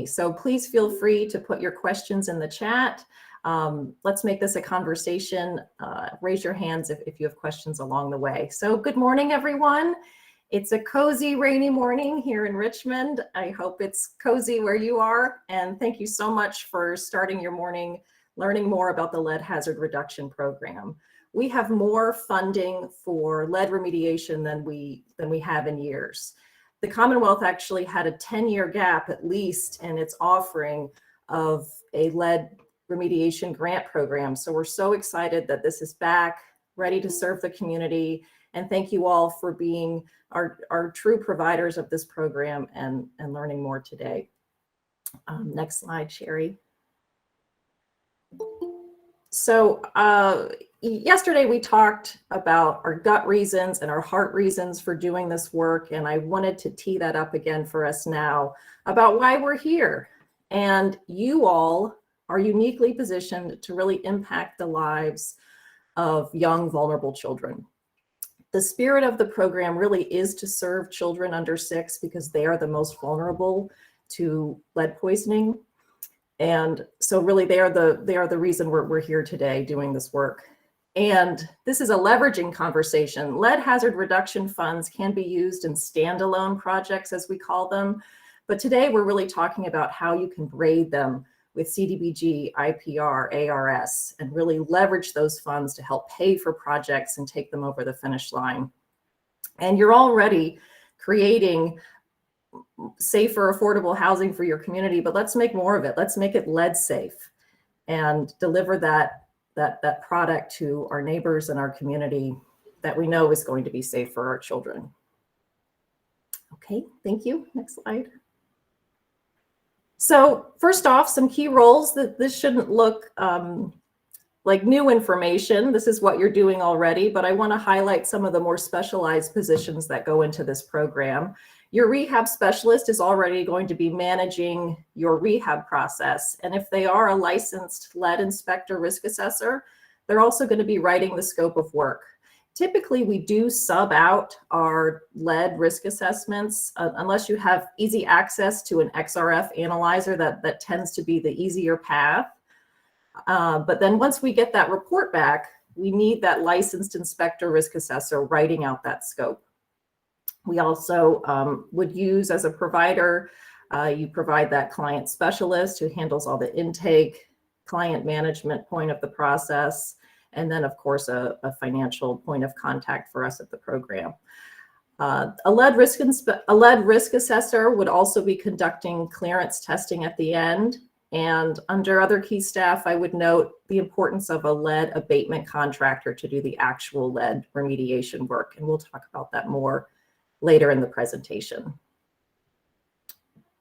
So please feel free to put your questions in the chat. Let's make this a conversation. Raise your hands if you have questions along the way. So good morning, everyone. It's a cozy, rainy morning here in Richmond. I hope it's cozy where you are. And thank you so much for starting your morning learning more about the lead hazard reduction program. We have more funding for lead remediation than we have in years. The Commonwealth actually had a 10-year gap at least in its offering of a lead remediation grant program. So we're so excited that this is back, ready to serve the community. And thank you all for being our true providers of this program and learning more today. Next slide, Sherry. So yesterday we talked about our gut reasons and our heart reasons for doing this work. And I wanted to tee that up again for us now about why we're here. And you all are uniquely positioned to really impact the lives of young, vulnerable children. The spirit of the program really is to serve children under 6 because they are the most vulnerable to lead poisoning. And so really they are the reason we're here today doing this work. And this is a leveraging conversation. Lead hazard reduction funds can be used in standalone projects, as we call them. But today we're really talking about how you can braid them with CDBG, IPR, ARS, and really leverage those funds to help pay for projects and take them over the finish line. And you're already creating safer, affordable housing for your community, but let's make more of it. Let's make it lead safe and deliver that product to our neighbors and our community that we know is going to be safe for our children. Okay, thank you. Next slide. So first off, some key roles. That this shouldn't look like new information. This is what you're doing already, but I want to highlight some of the more specialized positions that go into this program. Your rehab specialist is already going to be managing your rehab process. And if they are a licensed lead inspector risk assessor, they're also going to be writing the scope of work. Typically, we do sub out our lead risk assessments unless you have easy access to an XRF analyzer that tends to be the easier path. But then once we get that report back, we need that licensed inspector risk assessor writing out that scope. We also would use, as a provider, you provide that client specialist who handles all the intake, client management point of the process, and then, of course, a financial point of contact for us at the program. A lead risk assessor would also be conducting clearance testing at the end. And under other key staff, I would note the importance of a lead abatement contractor to do the actual lead remediation work. And we'll talk about that more later in the presentation.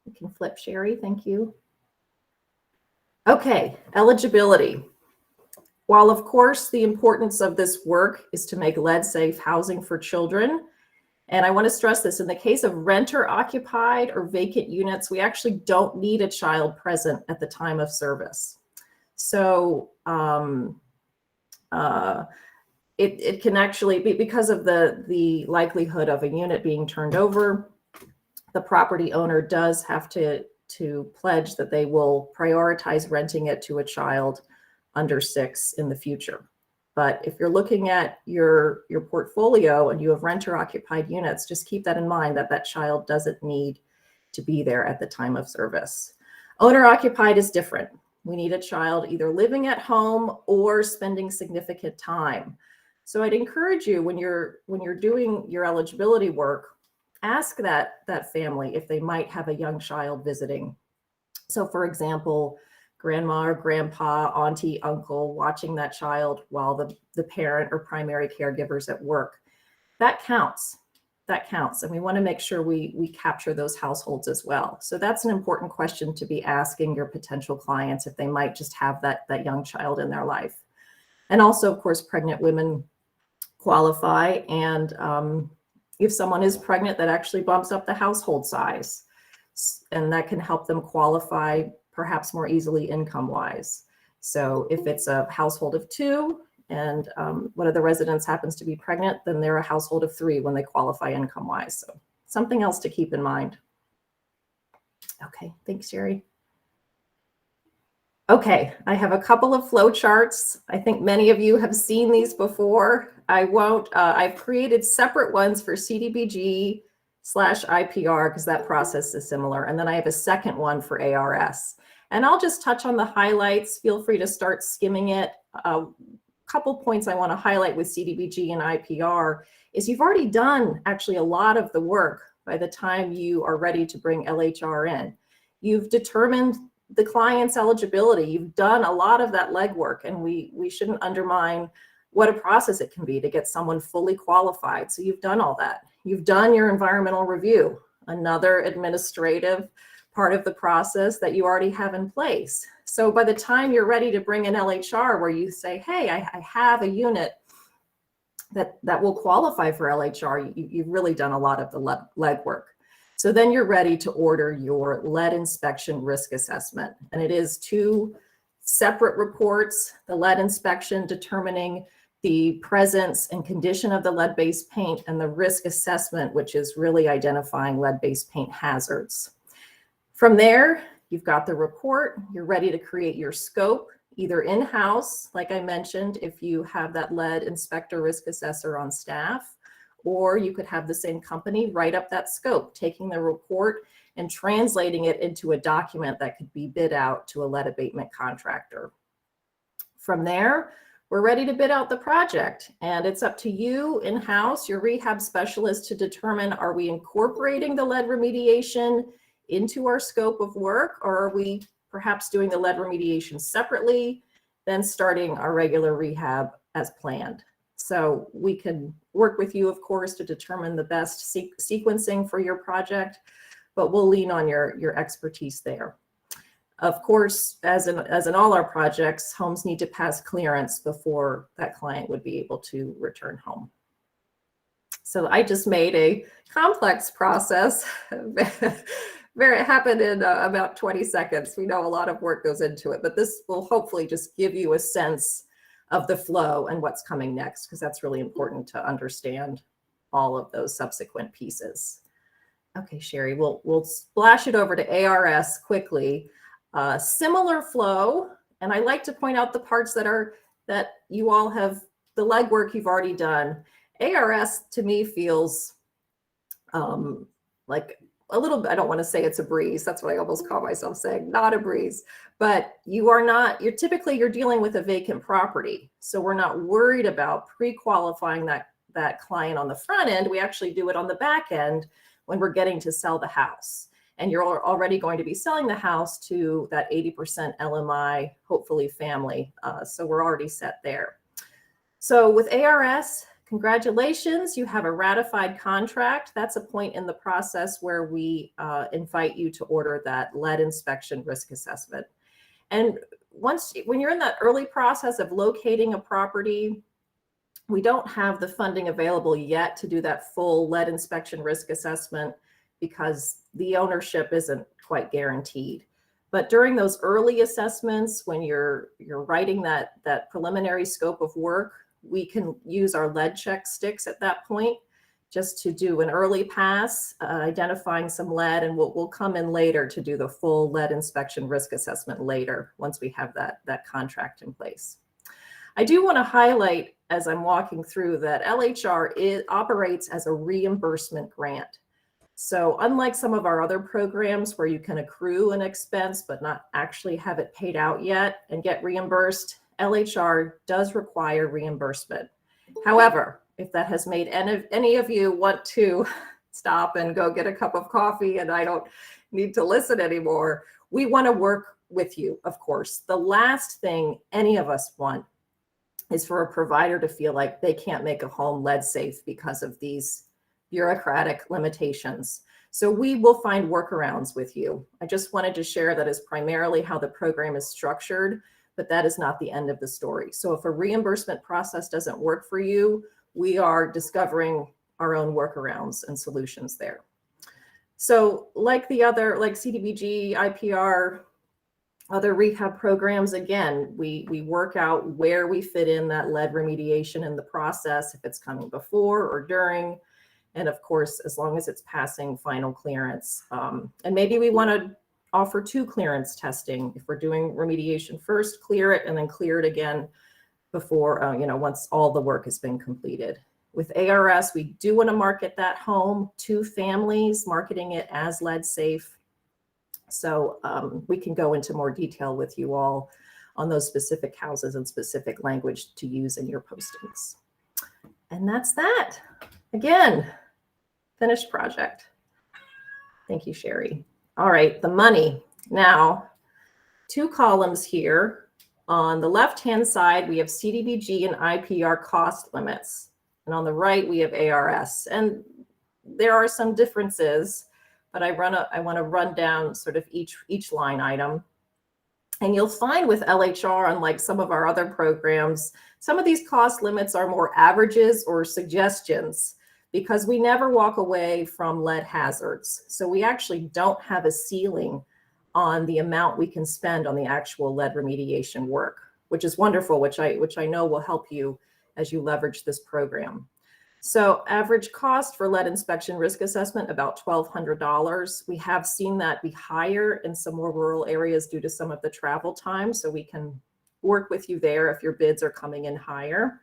You can flip, Sherry. Thank you. Okay, eligibility. While, of course, the importance of this work is to make lead-safe housing for children, and I want to stress this, in the case of renter-occupied or vacant units, we actually don't need a child present at the time of service. So it can actually be, because of the likelihood of a unit being turned over, the property owner does have to pledge that they will prioritize renting it to a child under 6 in the future. But if you're looking at your portfolio and you have renter occupied units, just keep that in mind, that child doesn't need to be there at the time of service. Owner occupied is different. We need a child either living at home or spending significant time. So I'd encourage you, when you're doing your eligibility work, ask that family if they might have a young child visiting. So for example, grandma or grandpa, auntie, uncle, watching that child while the parent or primary caregiver's at work. That counts. That counts. And we want to make sure we capture those households as well. So that's an important question to be asking your potential clients if they might just have that young child in their life. And also, of course, pregnant women qualify. And if someone is pregnant, that actually bumps up the household size. And that can help them qualify perhaps more easily income-wise. So if it's a household of 2 and one of the residents happens to be pregnant, then they're a household of 3 when they qualify income-wise. So something else to keep in mind. Okay, thanks, Sherry. Okay, I have a couple of flow charts. I think many of you have seen these before. I won't, I've created separate ones for CDBG/IPR because that process is similar. And then I have a second one for ARS. And I'll just touch on the highlights. Feel free to start skimming it. A couple points I want to highlight with CDBG and IPR is you've already done actually a lot of the work by the time you are ready to bring LHR in. You've determined the client's eligibility. You've done a lot of that legwork, and we shouldn't undermine what a process it can be to get someone fully qualified. So you've done all that. You've done your environmental review, another administrative part of the process that you already have in place. So by the time you're ready to bring in LHR, where you say, hey, I have a unit that will qualify for LHR, you've really done a lot of the legwork. So then you're ready to order your lead inspection risk assessment. And it is 2 separate reports, the lead inspection determining the presence and condition of the lead-based paint, and the risk assessment, which is really identifying lead-based paint hazards. From there, you've got the report, you're ready to create your scope, either in-house, like I mentioned, if you have that lead inspector risk assessor on staff, or you could have the same company write up that scope, taking the report and translating it into a document that could be bid out to a lead abatement contractor. From there, we're ready to bid out the project, and it's up to you in-house, your rehab specialist, to determine, are we incorporating the lead remediation into our scope of work, or are we perhaps doing the lead remediation separately, then starting our regular rehab as planned. So we can work with you, of course, to determine the best sequencing for your project, but we'll lean on your expertise there. Of course, as in all our projects, homes need to pass clearance before that client would be able to return home. So I just made a complex process. It happened in about 20 seconds. We know a lot of work goes into it, but this will hopefully just give you a sense of the flow and what's coming next, because that's really important to understand all of those subsequent pieces. Okay, Sherry, we'll splash it over to ARS quickly. Similar flow, and I like to point out the parts that you all have, the legwork you've already done. ARS to me feels like a little bit, I don't want to say it's a breeze. That's what I almost call myself saying, not a breeze. But you're typically dealing with a vacant property. So we're not worried about pre-qualifying that client on the front end. We actually do it on the back end when we're getting to sell the house. And you're already going to be selling the house to that 80% LMI, hopefully family. So we're already set there. So with ARS, congratulations, you have a ratified contract. That's a point in the process where we invite you to order that lead inspection risk assessment. And when you're in that early process of locating a property, we don't have the funding available yet to do that full lead inspection risk assessment because the ownership isn't quite guaranteed. But during those early assessments, when you're writing that preliminary scope of work, we can use our lead check sticks at that point just to do an early pass, identifying some lead, and we'll come in later to do the full lead inspection risk assessment later once we have that contract in place. I do want to highlight, as I'm walking through, that LHR operates as a reimbursement grant. So unlike some of our other programs where you can accrue an expense but not actually have it paid out yet and get reimbursed, LHR does require reimbursement. However, if that has made any of you want to stop and go get a cup of coffee and I don't need to listen anymore, we want to work with you, of course. The last thing any of us want is for a provider to feel like they can't make a home lead safe because of these bureaucratic limitations. So we will find workarounds with you. I just wanted to share that is primarily how the program is structured, but that is not the end of the story. So if a reimbursement process doesn't work for you, we are discovering our own workarounds and solutions there. So like CDBG, IPR, other rehab programs, again, we work out where we fit in that lead remediation in the process, if it's coming before or during. And of course, as long as it's passing final clearance. And maybe we want to offer 2 clearance testing. If we're doing remediation first, clear it, and then clear it again before, once all the work has been completed. With ARS, we do want to market that home to families, marketing it as lead safe. So we can go into more detail with you all on those specific houses and specific language to use in your postings. And that's that. Again, finished project. Thank you, Sherry. All right, the money. Now, 2 columns here. On the left-hand side, we have CDBG and IPR cost limits. And on the right, we have ARS. And there are some differences, but I want to run down sort of each line item. And you'll find with LHR, unlike some of our other programs, some of these cost limits are more averages or suggestions, because we never walk away from lead hazards. So we actually don't have a ceiling on the amount we can spend on the actual lead remediation work, which is wonderful, which I know will help you as you leverage this program. So average cost for lead inspection risk assessment, about $1,200. We have seen that be higher in some more rural areas due to some of the travel time. So we can work with you there if your bids are coming in higher.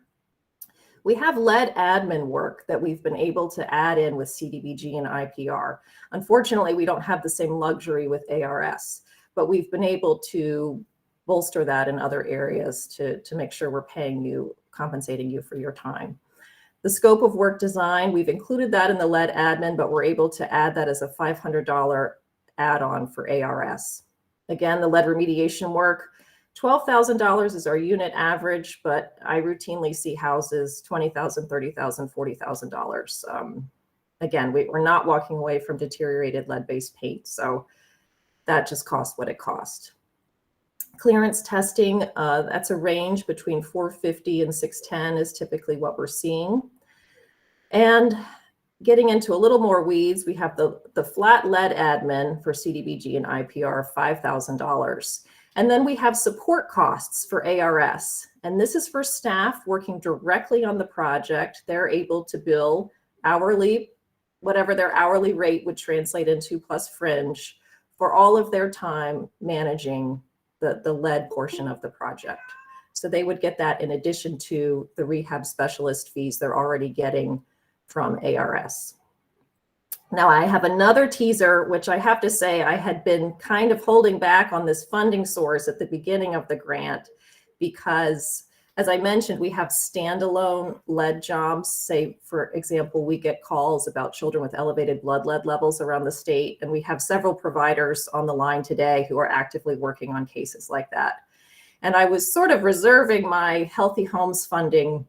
We have lead admin work that we've been able to add in with CDBG and IPR. Unfortunately, we don't have the same luxury with ARS, but we've been able to bolster that in other areas to make sure we're paying you, compensating you for your time. The scope of work design, we've included that in the lead admin, but we're able to add that as a $500 add-on for ARS. Again, the lead remediation work, $12,000 is our unit average, but I routinely see houses $20,000, $30,000, $40,000. Again, we're not walking away from deteriorated lead-based paint, so that just costs what it costs. Clearance testing, that's a range between 450 and 610 is typically what we're seeing. And getting into a little more weeds, we have the flat lead admin for CDBG and IPR, $5,000. And then we have support costs for ARS. And this is for staff working directly on the project. They're able to bill hourly, whatever their hourly rate would translate into, plus fringe, for all of their time managing the lead portion of the project. So they would get that in addition to the rehab specialist fees they're already getting from ARS. Now I have another teaser, which I have to say I had been kind of holding back on this funding source at the beginning of the grant, because as I mentioned, we have standalone lead jobs. Say, for example, we get calls about children with elevated blood lead levels around the state, and we have several providers on the line today who are actively working on cases like that. And I was sort of reserving my Healthy Homes funding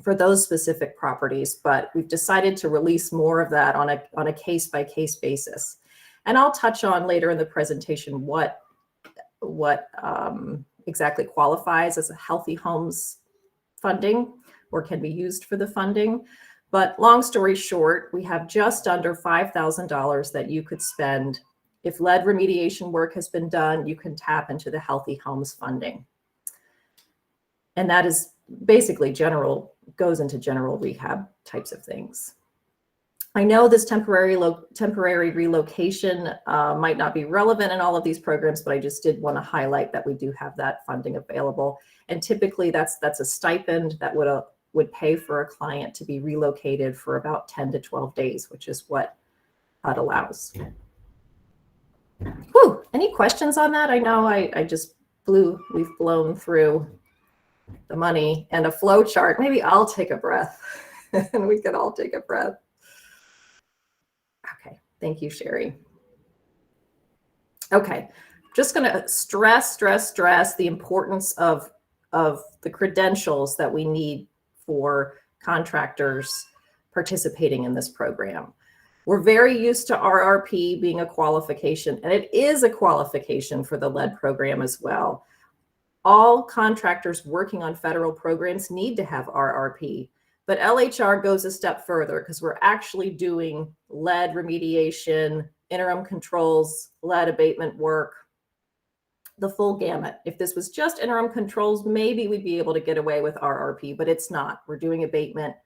for those specific properties, but we've decided to release more of that on a case-by-case basis. And I'll touch on later in the presentation what exactly qualifies as a Healthy Homes funding or can be used for the funding. But long story short, we have just under $5,000 that you could spend. If lead remediation work has been done, you can tap into the Healthy Homes funding. And that is basically goes into general rehab types of things. I know this temporary relocation might not be relevant in all of these programs, but I just did want to highlight that we do have that funding available. And typically that's a stipend that would pay for a client to be relocated for about 10 to 12 days, which is what HUD allows. Whew, any questions on that? I know we've blown through the money and a flow chart. Maybe I'll take a breath and we can all take a breath. Okay, thank you, Sherry. Okay, just going to stress the importance of the credentials that we need for contractors participating in this program. We're very used to RRP being a qualification, and it is a qualification for the lead program as well. All contractors working on federal programs need to have RRP. But LHR goes a step further because we're actually doing lead remediation, interim controls, lead abatement work, the full gamut. If this was just interim controls, maybe we'd be able to get away with RRP, but it's not. We're doing abatement.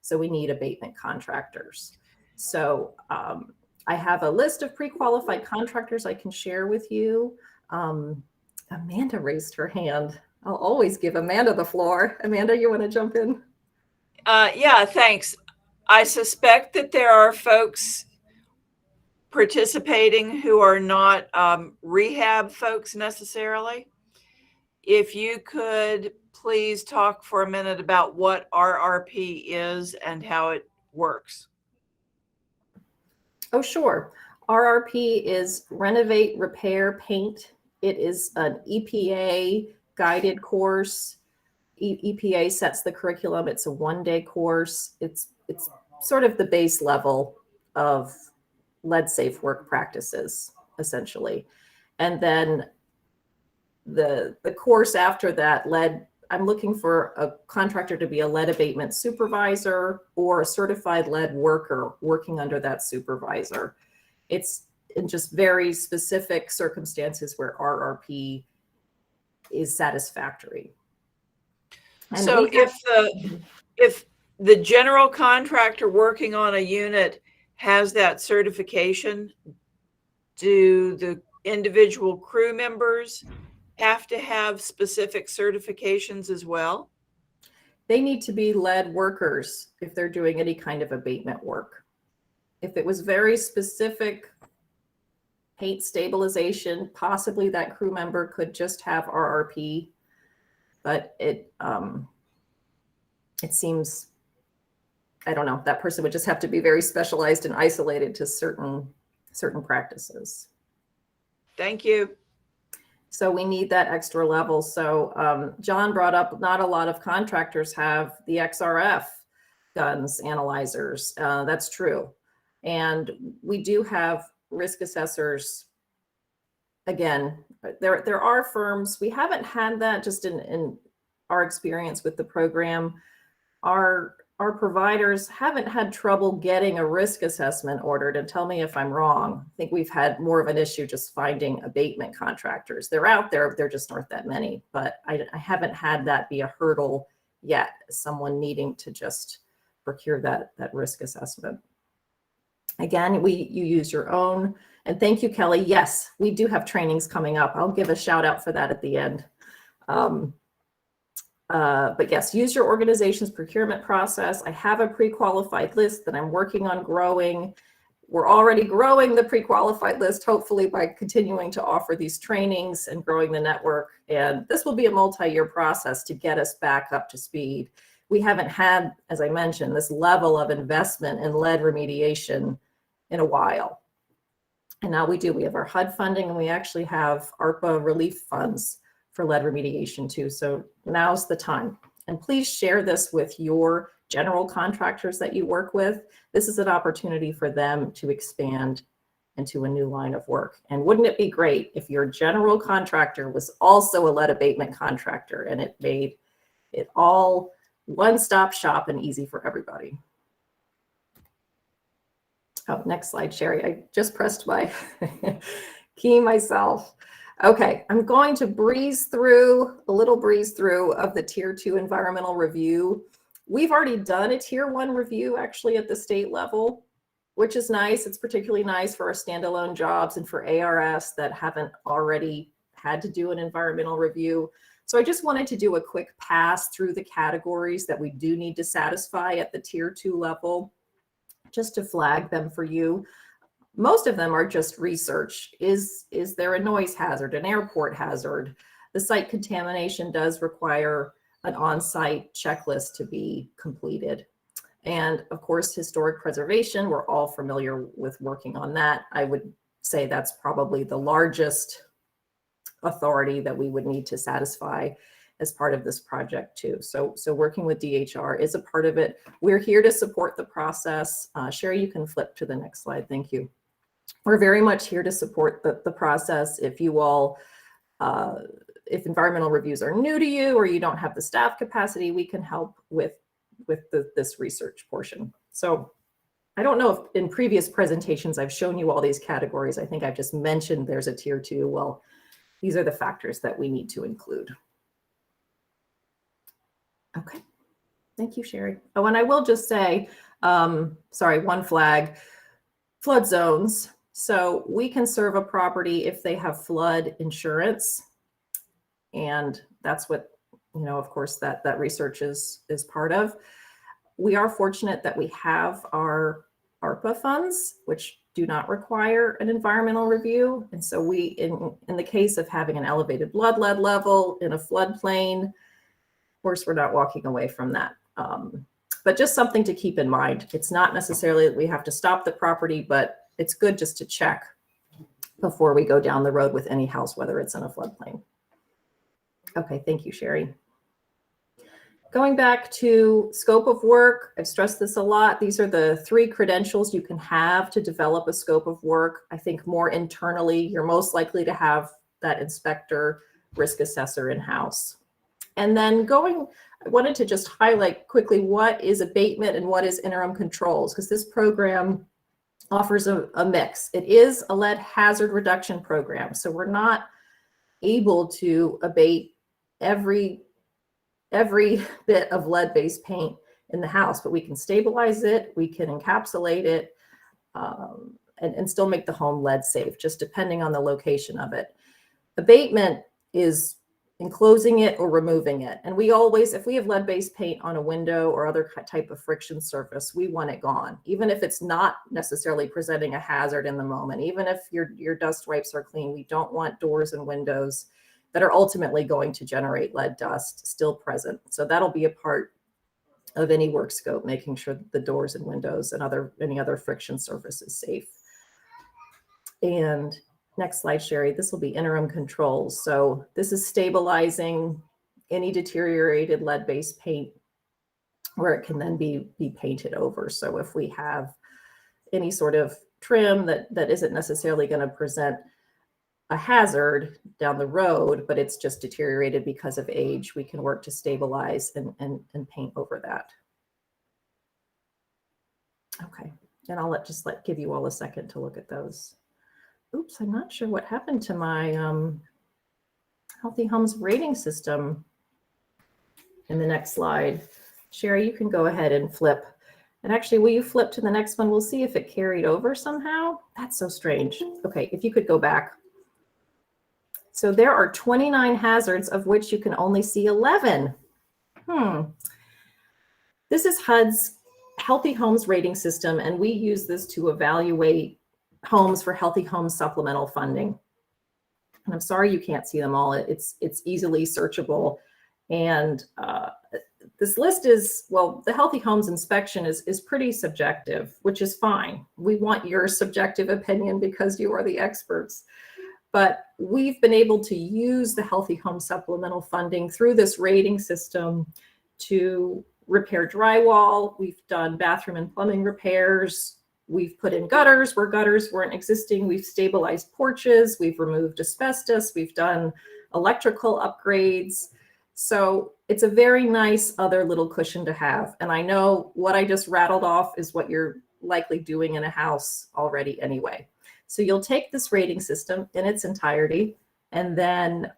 So we need abatement contractors. So I have a list of pre-qualified contractors I can share with you. Amanda raised her hand. I'll always give Amanda the floor. Amanda, you want to jump in? Yeah, thanks. I suspect that there are folks participating who are not rehab folks necessarily. If you could please talk for a minute about what RRP is and how it works. Oh, sure. RRP is Renovate, Repair, Paint. It is an EPA guided course. EPA sets the curriculum. It's a one-day course. It's sort of the base level of lead-safe work practices, essentially. And then the course after that, I'm looking for a contractor to be a lead abatement supervisor or a certified lead worker working under that supervisor. It's in just very specific circumstances where RRP is satisfactory. And so if the general contractor working on a unit has that certification, do the individual crew members have to have specific certifications as well? They need to be lead workers if they're doing any kind of abatement work. If it was very specific paint stabilization, possibly that crew member could just have RRP, but it seems, I don't know, that person would just have to be very specialized and isolated to certain practices. Thank you. So we need that extra level. So John brought up not a lot of contractors have the XRF guns analyzers. That's true. And we do have risk assessors. Again, there are firms, we haven't had that just in our experience with the program. Our providers haven't had trouble getting a risk assessment ordered, and tell me if I'm wrong. I think we've had more of an issue just finding abatement contractors. They're out there, there just aren't that many, but I haven't had that be a hurdle yet, someone needing to just procure that risk assessment. Again, you use your own, and thank you, Kelly. Yes, we do have trainings coming up. I'll give a shout out for that at the end. But yes, use your organization's procurement process. I have a pre-qualified list that I'm working on growing. We're already growing the pre-qualified list, hopefully by continuing to offer these trainings and growing the network. And this will be a multi-year process to get us back up to speed. We haven't had, as I mentioned, this level of investment in lead remediation in a while. And now we do. We have our HUD funding, and we actually have ARPA relief funds for lead remediation too. So now's the time. And please share this with your general contractors that you work with. This is an opportunity for them to expand into a new line of work. And wouldn't it be great if your general contractor was also a lead abatement contractor, and it made it all one-stop shop and easy for everybody. Oh, next slide, Sherry. I just pressed my key myself. Okay, I'm going to breeze through of the Tier 2 environmental review. We've already done a Tier 1 review actually at the state level, which is nice. It's particularly nice for our standalone jobs and for ARS that haven't already had to do an environmental review. So I just wanted to do a quick pass through the categories that we do need to satisfy at the Tier 2 level, just to flag them for you. Most of them are just research. Is there a noise hazard, an airport hazard? The site contamination does require an on-site checklist to be completed. And of course, historic preservation, we're all familiar with working on that. I would say that's probably the largest authority that we would need to satisfy as part of this project too. So working with DHR is a part of it. We're here to support the process. Sherry, you can flip to the next slide. Thank you. We're very much here to support the process. If you all, if environmental reviews are new to you or you don't have the staff capacity, we can help with this research portion. So I don't know if in previous presentations I've shown you all these categories. I think I've just mentioned there's a Tier 2. Well, these are the factors that we need to include. Okay, Thank you, Sherry. Oh, and I will just say, sorry, one flag, flood zones. So we can serve a property if they have flood insurance. And that's what, of course, that research is part of. We are fortunate that we have our ARPA funds, which do not require an environmental review. And so we, in the case of having an elevated blood lead level in a floodplain, of course, we're not walking away from that. But just something to keep in mind. It's not necessarily that we have to stop the property, but it's good just to check before we go down the road with any house, whether it's in a floodplain. Okay, thank you, Sherry. Going back to scope of work, I've stressed this a lot. These are the 3 credentials you can have to develop a scope of work. I think more internally, you're most likely to have that inspector, risk assessor in-house. And then I wanted to just highlight quickly what is abatement and what is interim controls, because this program offers a mix. It is a lead hazard reduction program, so we're not able to abate every bit of lead-based paint in the house, but we can stabilize it, we can encapsulate it, and still make the home lead safe, just depending on the location of it. Abatement is enclosing it or removing it. And we always, if we have lead-based paint on a window or other type of friction surface, we want it gone, even if it's not necessarily presenting a hazard in the moment. Even if your dust wipes are clean, we don't want doors and windows that are ultimately going to generate lead dust still present. So that'll be a part of any work scope, making sure that the doors and windows and any other friction surface is safe. And next slide, Sherry, this will be interim controls. So this is stabilizing any deteriorated lead-based paint where it can then be painted over. So if we have any sort of trim that isn't necessarily going to present a hazard down the road, but it's just deteriorated because of age, we can work to stabilize and paint over that. Okay, and I'll give you all a second to look at those. Oops, I'm not sure what happened to my Healthy Homes rating system in the next slide. Sherry, you can go ahead and flip. And actually, will you flip to the next one? We'll see if it carried over somehow. That's so strange. Okay, if you could go back. So there are 29 hazards, of which you can only see 11. This is HUD's Healthy Homes rating system, and we use this to evaluate homes for Healthy Homes supplemental funding. And I'm sorry you can't see them all. It's easily searchable. And this list is, well, the Healthy Homes inspection is pretty subjective, which is fine. We want your subjective opinion because you are the experts. But we've been able to use the Healthy Home supplemental funding through this rating system to repair drywall. We've done bathroom and plumbing repairs. We've put in gutters where gutters weren't existing. We've stabilized porches. We've removed asbestos. We've done electrical upgrades. So it's a very nice other little cushion to have. And I know what I just rattled off is what you're likely doing in a house already anyway. So you'll take this rating system in its entirety and then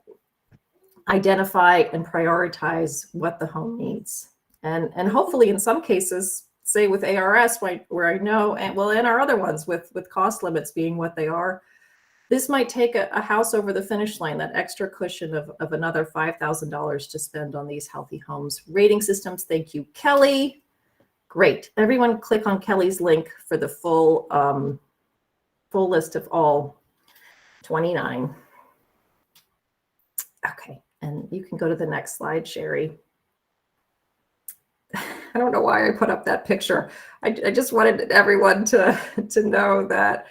identify and prioritize what the home needs. And hopefully in some cases, say with ARS, where I know, and well, and our other ones with cost limits being what they are, this might take a house over the finish line, that extra cushion of another $5,000 to spend on these Healthy Homes rating systems. Thank you, Kelly. Great. Everyone click on Kelly's link for the full list of all 29. Okay, and you can go to the next slide, Sherry. I don't know why I put up that picture. I just wanted everyone to know that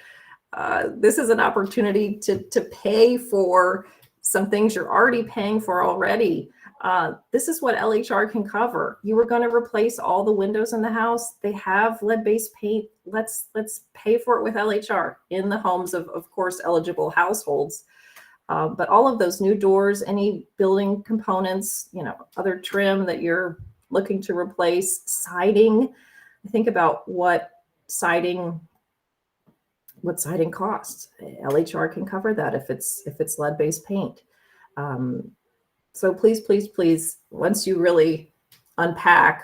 this is an opportunity to pay for some things you're already paying for already. This is what LHR can cover. You were going to replace all the windows in the house. They have lead-based paint. Let's pay for it with LHR in the homes of course, eligible households. But all of those new doors, any building components, other trim that you're looking to replace, siding. Think about what siding costs. LHR can cover that if it's lead-based paint. So please, once you really unpack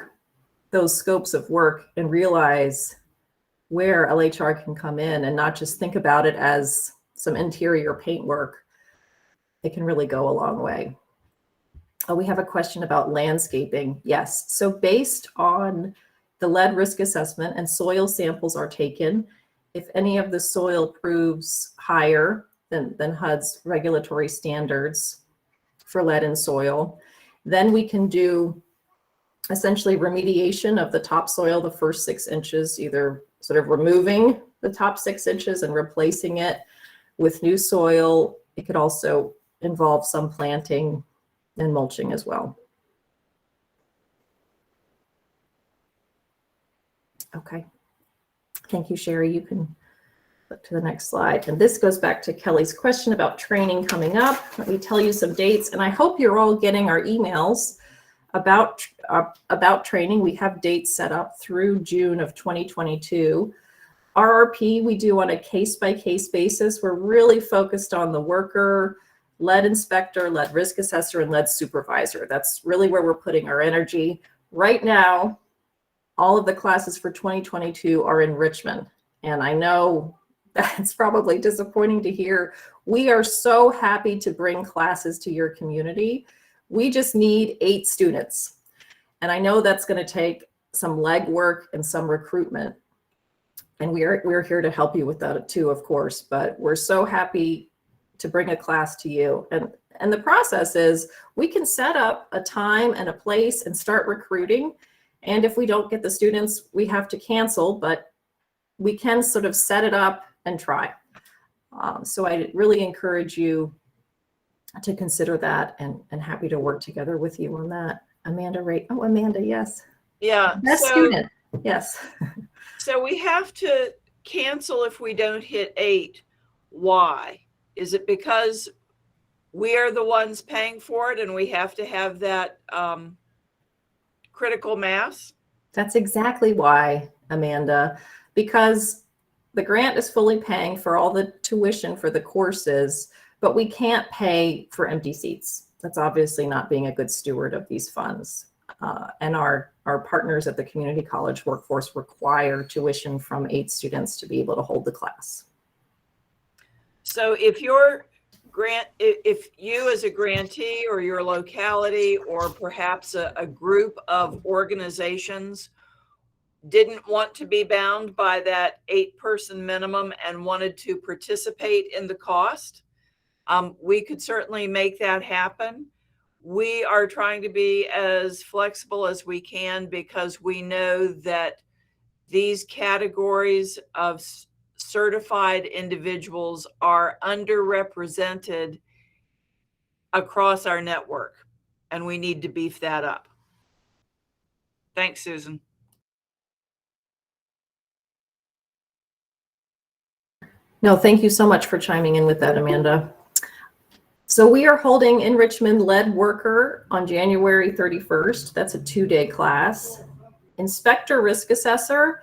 those scopes of work and realize where LHR can come in and not just think about it as some interior paint work, it can really go a long way. Oh, we have a question about landscaping. Yes. So based on the lead risk assessment and soil samples are taken, if any of the soil proves higher than HUD's regulatory standards for lead in soil, then we can do essentially remediation of the topsoil, the first 6 inches, either sort of removing the top 6 inches and replacing it with new soil. It could also involve some planting and mulching as well. Okay. Thank you, Sherry. You can flip to the next slide. And this goes back to Kelly's question about training coming up. Let me tell you some dates, and I hope you're all getting our emails about training. We have dates set up through June of 2022. RRP we do on a case-by-case basis. We're really focused on the worker, lead inspector, lead risk assessor, and lead supervisor. That's really where we're putting our energy. Right now, all of the classes for 2022 are in Richmond. And I know that's probably disappointing to hear. We are so happy to bring classes to your community. We just need 8 students. And I know that's going to take some legwork and some recruitment. And we're here to help you with that too, of course. But we're so happy to bring a class to you. And the process is we can set up a time and a place and start recruiting. And if we don't get the students, we have to cancel, but we can sort of set it up and try. So I really encourage you to consider that, and happy to work together with you on that. Amanda, right? Oh, Amanda, yes. Yeah. Best student, yes. So we have to cancel if we don't hit 8. Why? Is it because we are the ones paying for it and we have to have that critical mass? That's exactly why, Amanda, because the grant is fully paying for all the tuition for the courses, but we can't pay for empty seats. That's obviously not being a good steward of these funds. And our partners at the community college workforce require tuition from 8 students to be able to hold the class. So if you as a grantee or your locality or perhaps a group of organizations didn't want to be bound by that 8-person minimum and wanted to participate in the cost, we could certainly make that happen. We are trying to be as flexible as we can because we know that these categories of certified individuals are underrepresented across our network, and we need to beef that up. Thanks, Susan. No, thank you so much for chiming in with that, Amanda. So we are holding in Richmond Lead Worker on January 31st. That's a 2-day class. Inspector Risk Assessor.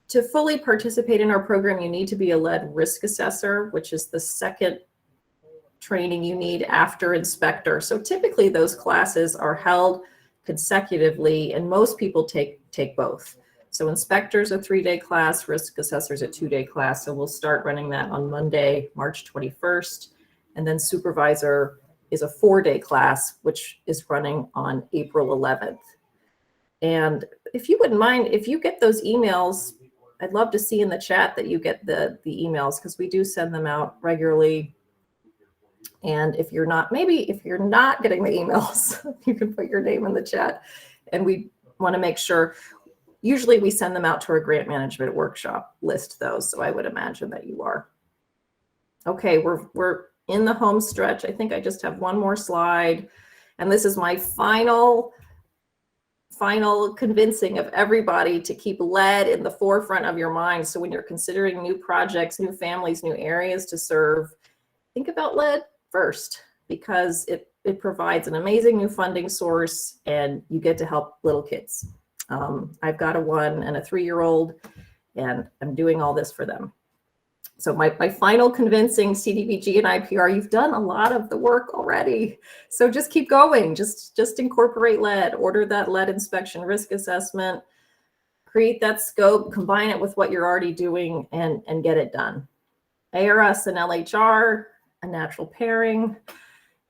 To fully participate in our program, you need to be a lead risk assessor, which is the second training you need after inspector. So typically those classes are held consecutively, and most people take both. So inspector's a 3-day class, risk assessor's a 2-day class. So we'll start running that on Monday, March 21st. And then supervisor is a 4-day class, which is running on April 11th. And if you wouldn't mind, if you get those emails, I'd love to see in the chat that you get the emails, because we do send them out regularly. And if you're not getting the emails, you can put your name in the chat. And we want to make sure, usually we send them out to our grant management workshop, list those. So I would imagine that you are. Okay, we're in the home stretch. I think I just have one more slide. And this is my final convincing of everybody to keep lead in the forefront of your mind. So when you're considering new projects, new families, new areas to serve, think about lead first, because it provides an amazing new funding source and you get to help little kids. I've got a 1 and a 3-year-old, and I'm doing all this for them. So my final convincing CDBG and IPR, you've done a lot of the work already. So just keep going. Just incorporate lead, order that lead inspection risk assessment, create that scope, combine it with what you're already doing, and get it done. ARS and LHR, a natural pairing,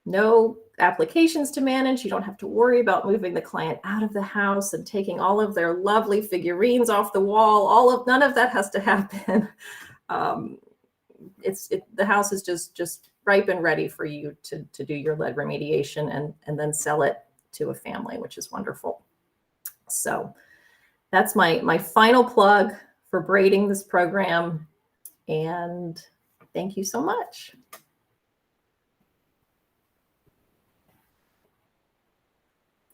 no applications to manage. You don't have to worry about moving the client out of the house and taking all of their lovely figurines off the wall. None of that has to happen. The house is just ripe and ready for you to do your lead remediation and then sell it to a family, which is wonderful. So that's my final plug for braiding this program. And thank you so much.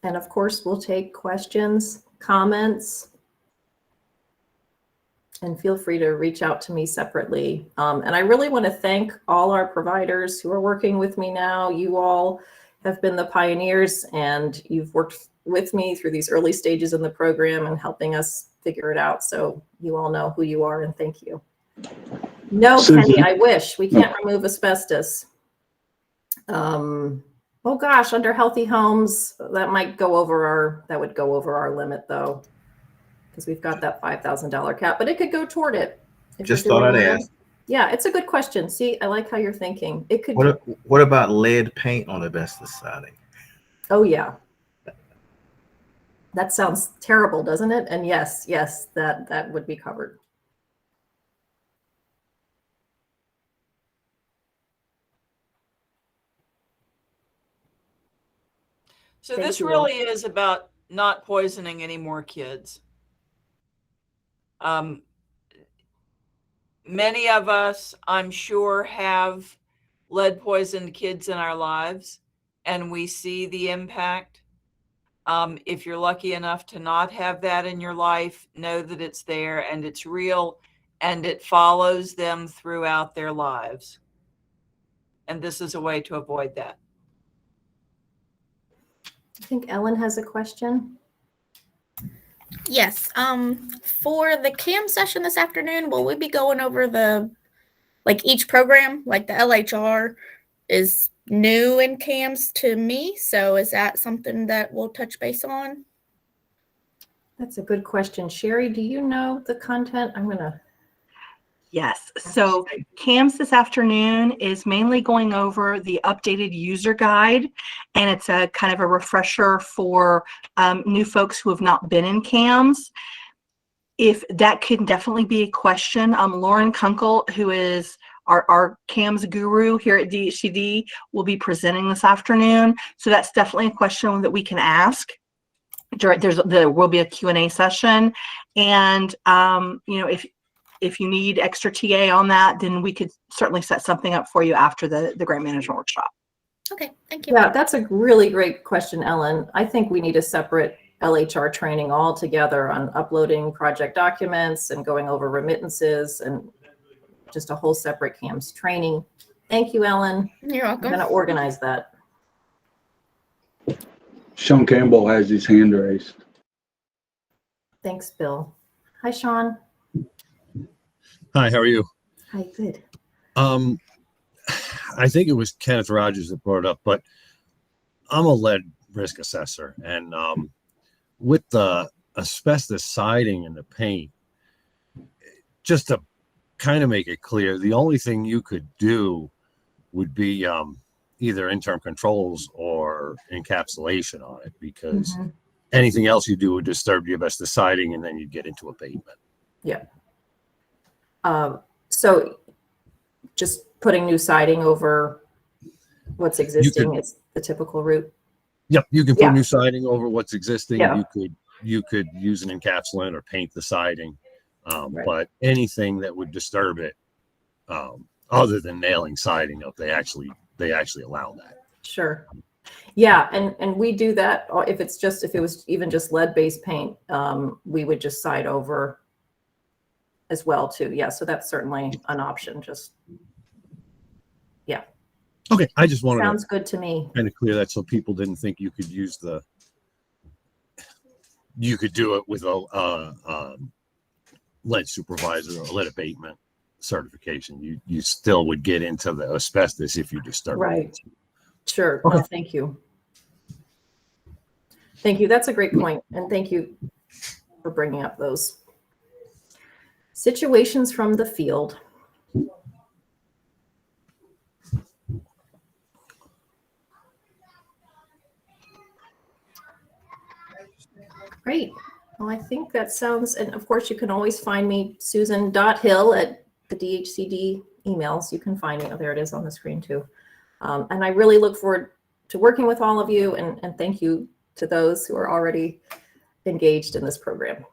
And of course, we'll take questions, comments, and feel free to reach out to me separately. And I really want to thank all our providers who are working with me now. You all have been the pioneers, and you've worked with me through these early stages in the program and helping us figure it out. So you all know who you are, and thank you. No, Kenny, I wish. We can't remove asbestos. Oh gosh, under healthy homes, that would go over our limit though, because we've got that $5,000 cap, but it could go toward it. Just thought I'd ask. Yeah, it's a good question. See, I like how you're thinking. It could. What about lead paint on asbestos siding? Oh yeah. That sounds terrible, doesn't it? And yes, that would be covered. So this really is about not poisoning any more kids. Many of us, I'm sure, have lead poisoned kids in our lives, and we see the impact. If you're lucky enough to not have that in your life, know that it's there and it's real, and it follows them throughout their lives. And this is a way to avoid that. I think Ellen has a question. Yes. For the CAM session this afternoon, will we be going over each program? Like the LHR is new in CAMs to me, so is that something that we'll touch base on? That's a good question. Sherry, do you know the content? Yes. So CAMS this afternoon is mainly going over the updated user guide, and it's a kind of a refresher for new folks who have not been in CAMS. If that can definitely be a question, Lauren Kunkel, who is our CAMS guru here at DHCD, will be presenting this afternoon. So that's definitely a question that we can ask. There will be a Q&A session, and if you need extra TA on that, then we could certainly set something up for you after the grant management workshop. Okay, thank you. Yeah, that's a really great question, Ellen. I think we need a separate LHR training altogether on uploading project documents and going over remittances, and just a whole separate CAMS training. Thank you, Ellen. You're welcome. I'm going to organize that. Sean Campbell has his hand raised. Thanks, Bill. Hi, Sean. Hi, how are you? Hi, good. I think it was Kenneth Rogers that brought it up, but I'm a lead risk assessor, and with the asbestos siding and the paint, just to kind of make it clear, the only thing you could do would be either interim controls or encapsulation on it, because anything else you do would disturb the asbestos siding, and then you'd get into abatement. Yeah. So just putting new siding over what's existing is the typical route. Yep, you can put new siding over what's existing. Yeah. You could use an encapsulant or paint the siding, Right. but anything that would disturb it, other than nailing siding up, they actually allow that. Sure. Yeah, and we do that if it was even just lead-based paint, we would just side over as well too. Yeah, so that's certainly an option. Okay, I just wanted Sounds to good to me. kind of clear that so people didn't think you could use you could do it with a lead supervisor or lead abatement certification. You still would get into the asbestos if you just started. Right. Sure. Okay. No, thank you. Thank you. That's a great point. And thank you for bringing up those situations from the field. Great. Well, I think that sounds, and of course you can always find me, Susan.Hill at the DHCD emails. You can find me. Oh, there it is on the screen too. And I really look forward to working with all of you, and thank you to those who are already engaged in this program.